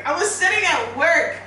I was sitting at work,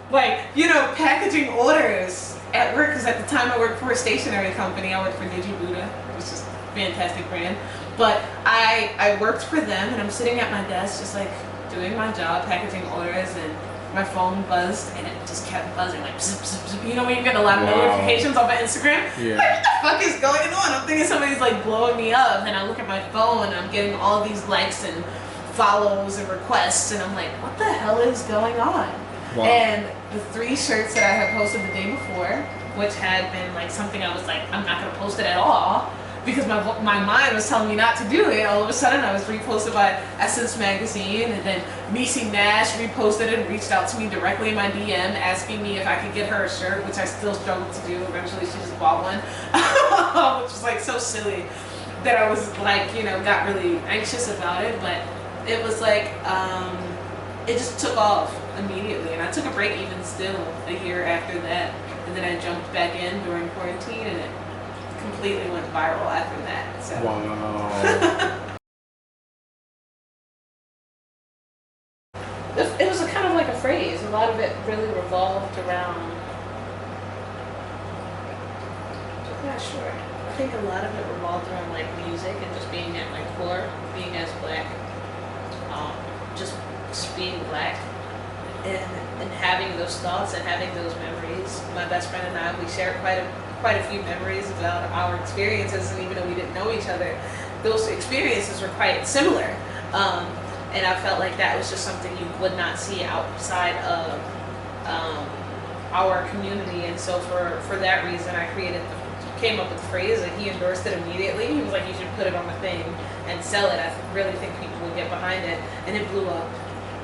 like, you know, packaging orders at work, because at the time I worked for a stationery company. I worked for Buddha, which is a fantastic brand. But I worked for them, and I'm sitting at my desk just like doing my job, packaging orders, and my phone buzzed, and it just kept buzzing, like zip, zip, zip. You know when you get a lot of notifications off of Instagram? Yeah. Like, what the fuck is going on? I'm thinking somebody's like blowing me up, and I look at my phone, and I'm getting all these likes and follows and requests, and I'm like, what the hell is going on? Wow. And the 3 shirts that I had posted the day before, which had been like something I was like, I'm not gonna post it at all, because my mind was telling me not to do it. All of a sudden I was reposted by Essence Magazine, and then Niecy Nash reposted it and reached out to me directly in my DM asking me if I could get her a shirt, which I still struggled to do. Eventually she just bought one, which was like so silly that I was like, you know, got really anxious about it. But it was like, it just took off immediately, and I took a break even still a year after that, and then I jumped back in during quarantine, and it completely went viral after that. So. Wow. It was a kind of like a phrase. A lot of it really revolved around, I'm not sure. I think a lot of it revolved around like music and just being at my core, being as black, just being black, and having those thoughts and having those memories. My best friend and I, we shared quite a few memories about our experiences, and even though we didn't know each other, those experiences were quite similar. And I felt like that was just something you would not see outside of our community. And so for that reason, I came up with the phrase, and he endorsed it immediately. He was like, you should put it on the thing and sell it. I really think people would get behind it, and it blew up.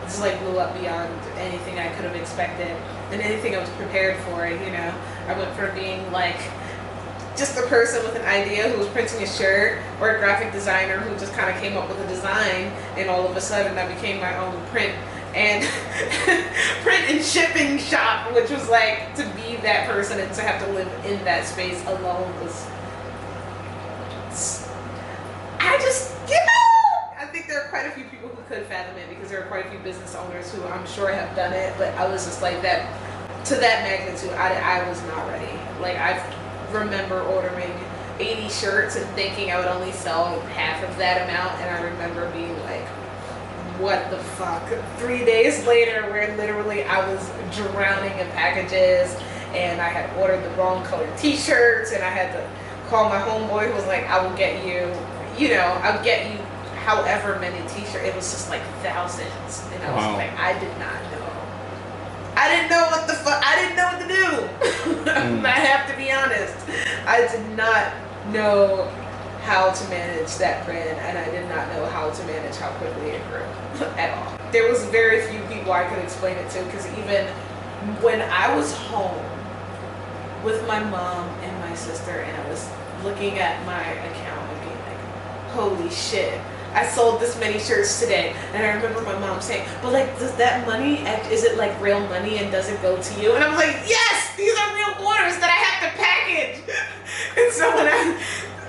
This like blew up beyond anything I could have expected and anything I was prepared for. You know, I went from being like just a person with an idea who was printing a shirt, or a graphic designer who just kind of came up with a design, and all of a sudden I became my own print and shipping shop, which was like, to be that person and to have to live in that space alone was, I just, you know, I think there are quite a few people who could fathom it, because there are quite a few business owners who I'm sure have done it, but I was just like that, to that magnitude, I was not ready. Like, I remember ordering 80 shirts and thinking I would only sell half of that amount, and I remember being like, what the fuck? 3 days later, where literally I was drowning in packages, and I had ordered the wrong colored t-shirts, and I had to call my homeboy who was like, I will get you, you know, I'll get you however many t-shirts. It was just like thousands, and I was like, I did not know. I didn't know what the fuck, I didn't know what to do. I have to be honest. I did not know how to manage that brand, and I did not know how to manage how quickly it grew at all. There was very few people I could explain it to, because even when I was home with my mom and my sister, and I was looking at my account and being like, holy shit, I sold this many shirts today. And I remember my mom saying, but like, does that money, is it like real money, and does it go to you? And I was like, yes, these are real orders that I have to package. And so when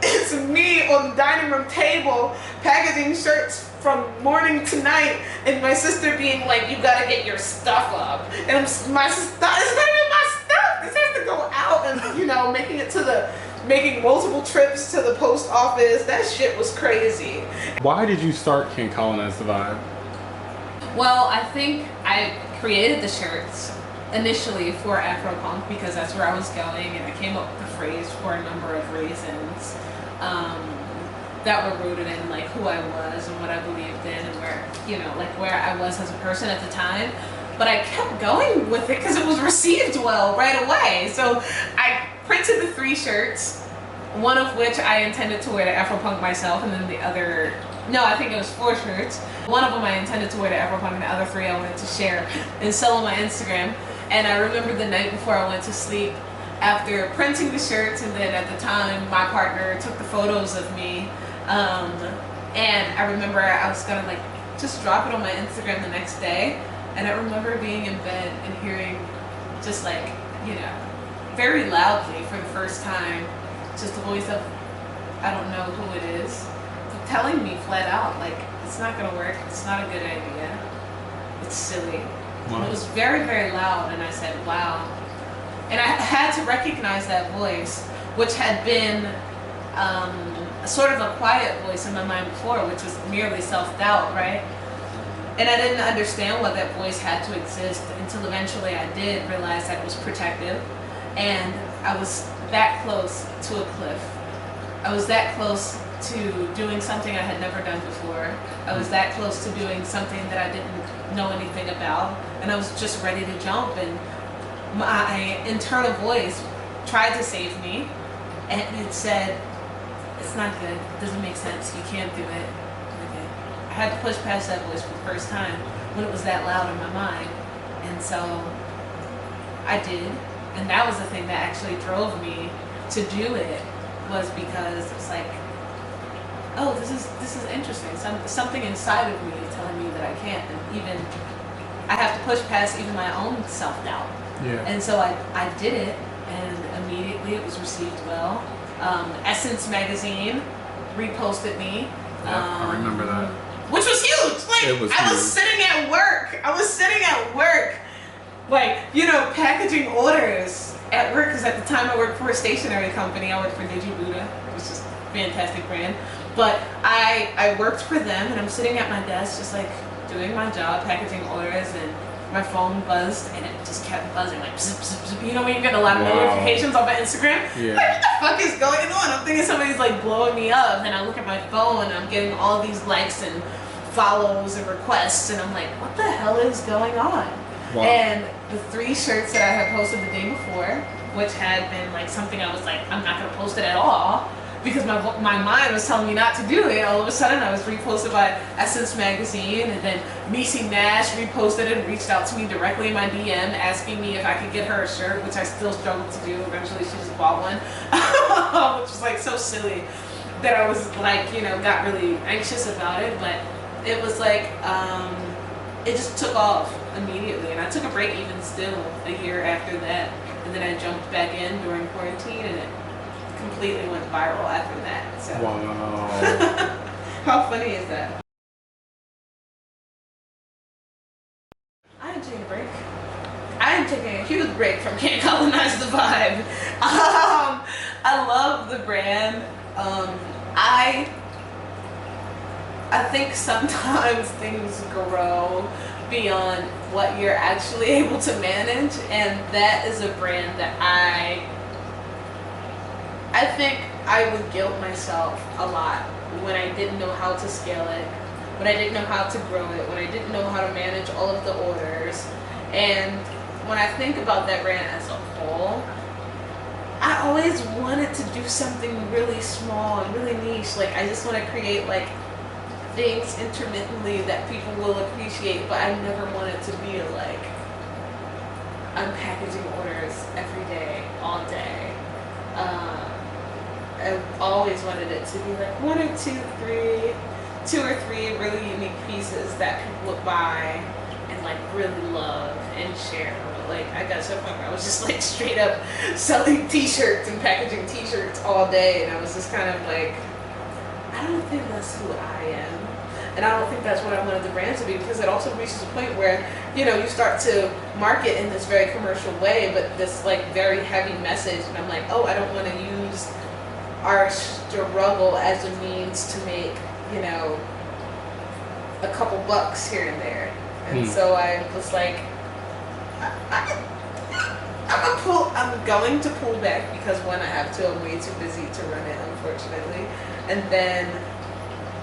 it's me on the dining room table packaging shirts from morning to night, and my sister being like, you gotta get your stuff up. And my sister, it's not even my stuff. This has to go out, and you know, making multiple trips to the post office. That shit was crazy. Why did you start Can Colonize the Vibe? Well, I think I created the shirts initially for Afropunk, because that's where I was going, and I came up with the phrase for a number of reasons that were rooted in like who I was and what I believed in, and where, you know, like where I was as a person at the time. But I kept going with it because it was received well right away. So I printed the 3 shirts, one of which I intended to wear to Afropunk myself, and then the other, no, I think it was 4 shirts. One of them I intended to wear to Afropunk, and the other 3 I wanted to share and sell on my Instagram. And I remember the night before I went to sleep, after printing the shirts, and then at the time my partner took the photos of me, and I remember I was gonna like just drop it on my Instagram the next day, and I remember being in bed and hearing just like, you know, very loudly for the first time, just the voice of, I don't know who it is, telling me flat out, like, it's not gonna work, it's not a good idea, it's silly, Wow. It was very, very loud, and I said, wow. And I had to recognize that voice, which had been sort of a quiet voice in my mind before, which was merely self-doubt, right? And I didn't understand why that voice had to exist until eventually I did realize that it was protective. And I was that close to a cliff. I was that close to doing something I had never done before. I was that close to doing something that I didn't know anything about. And I was just ready to jump. And my internal voice tried to save me. And it said, it's not good. It doesn't make sense. You can't do it. I had to push past that voice for the first time when it was that loud in my mind. And so I did. And that was the thing that actually drove me to do it, was because it's like, oh, this is interesting. Something inside of me telling me that I can't. And even I have to push past even my own self-doubt. Yeah. And so I did it, and immediately it was received well. Essence magazine reposted me. Yeah, I remember that. Which was huge. Like, It was I was huge. sitting at work, like, you know, packaging orders at work, because at the time I worked for a stationery company. I worked for Buddha, which is a fantastic brand. But I worked for them, and I'm sitting at my desk just like doing my job, packaging orders, and my phone buzzed, and it just kept buzzing, like zip, zip, zip. You know when you get a lot of notifications off of Instagram? Yeah. Like, what the fuck is going on? I'm thinking somebody's like blowing me up, and I look at my phone, and I'm getting all these likes and follows and requests, and I'm like, what the hell is going on? Wow. And the 3 shirts that I had posted the day before, which had been like something I was like, I'm not gonna post it at all, because my mind was telling me not to do it. All of a sudden I was reposted by Essence magazine, and then Niecy Nash reposted it and reached out to me directly in my DM asking me if I could get her a shirt, which I still struggled to do. Eventually she just bought one, which was like so silly that I was like, you know, got really anxious about it. But it was like, it just took off immediately, and I took a break even still a year after that, and then I jumped back in during quarantine, and it completely went viral after that. So. Wow. How funny is that? I am taking a break. I am taking a huge break from Can't Colonize the Vibe. I love the brand. I think sometimes things grow beyond what you're actually able to manage, and that is a brand that I think I would guilt myself a lot when I didn't know how to scale it, when I didn't know how to grow it, when I didn't know how to manage all of the orders. And when I think about that brand as a whole, I always wanted to do something really small and really niche. Like, I just want to create like things intermittently that people will appreciate, but I never wanted to be like, I'm packaging orders every day, all day. I always wanted it to be like two or three really unique pieces that people would buy and like really love and share. Like, I got to a point where I was just like straight up selling t-shirts and packaging t-shirts all day, and I was just kind of like, I don't think that's who I am. And I don't think that's what I wanted the brand to be, because it also reaches a point where, you know, you start to market in this very commercial way, but this like very heavy message, and I'm like, oh, I don't want to use our struggle as a means to make, you know, a couple bucks here and there. And so I was like, I'm going to pull back, because one, I have to, I'm way too busy to run it, unfortunately. And then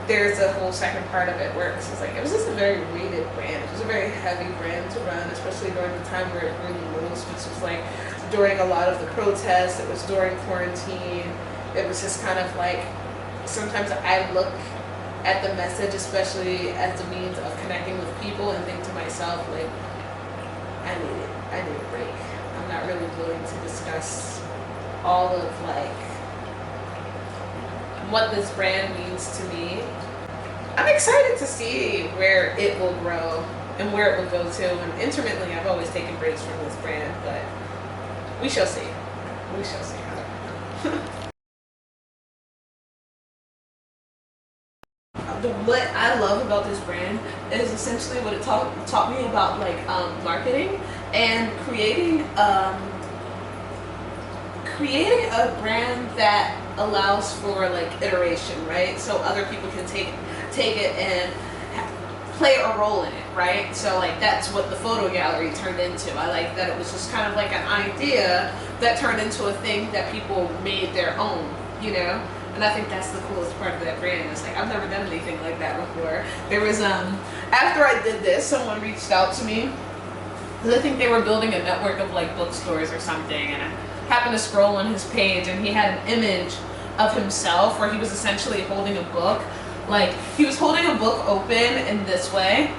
there's a whole second part of it where it's just like, it was just a very weighted brand. It was a very heavy brand to run, especially during the time where it really rose, which was like during a lot of the protests. It was during quarantine. It was just kind of like, sometimes I look at the message, especially as a means of connecting with people, and think to myself, like, I need a break. I'm not really willing to discuss all of like what this brand means to me. I'm excited to see where it will grow and where it will go to. And intermittently, I've always taken breaks from this brand, but we shall see. We shall see. What I love about this brand is essentially what it taught me about like marketing and creating a brand that allows for like iteration, right? So other people can take it and play a role in it, right? So like that's what the photo gallery turned into. I like that it was just kind of like an idea that turned into a thing that people made their own, you know? And I think that's the coolest part of that brand. It's like I've never done anything like that before. There was after I did this, someone reached out to me because I think they were building a network of like bookstores or something, and I happened to scroll on his page and he had an image of himself where he was essentially holding a book. Like he was holding a book open in this way,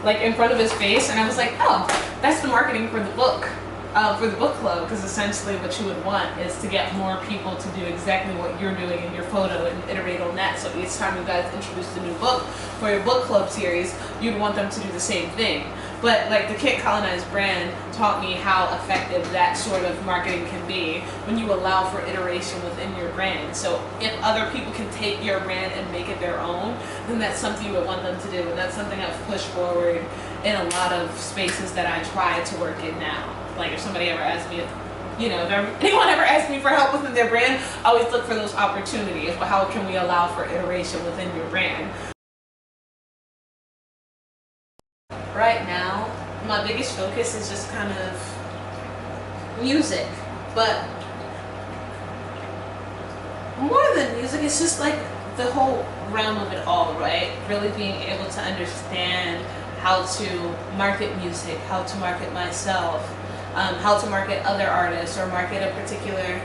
like in front of his face, and I was like, oh, that's the marketing for the book club, because essentially what you would want is to get more people to do exactly what you're doing in your photo and iterate on that. So each time you guys introduced a new book for your book club series, you'd want them to do the same thing. But like the Colonize brand taught me how effective that sort of marketing can be when you allow for iteration within your brand. So if other people can take your brand and make it their own, then that's something you would want them to do. And that's something I've pushed forward in a lot of spaces that I try to work in now. Like if somebody ever asks me, if anyone ever asks me for help within their brand, I always look for those opportunities. But how can we allow for iteration within your brand? Right now, my biggest focus is just kind of music, but more than music, it's just like the whole realm of it all, right? Really being able to understand how to market music, how to market myself, how to market other artists or market a particular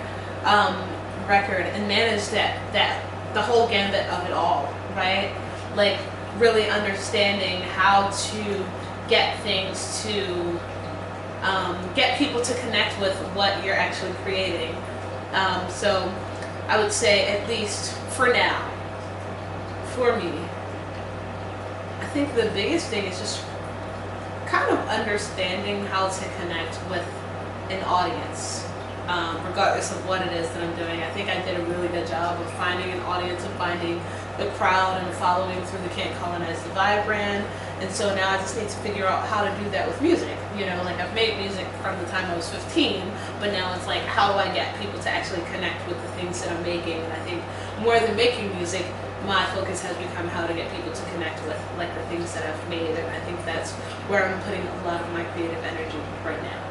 record and manage the whole gambit of it all, right? Like really understanding how to get things to get people to connect with what you're actually creating. So I would say, at least for now, for me, I think the biggest thing is just kind of understanding how to connect with an audience, regardless of what it is that I'm doing. I think I did a really good job of finding an audience and finding the crowd and following through the Can't Colonize the Vibe brand. And so now I just need to figure out how to do that with music. You know, like I've made music from the time I was 15, but now it's like, how do I get people to actually connect with the things that I'm making? And I think more than making music, my focus has become how to get people to connect with like the things that I've made. And I think that's where I'm putting a lot of my creative energy right now.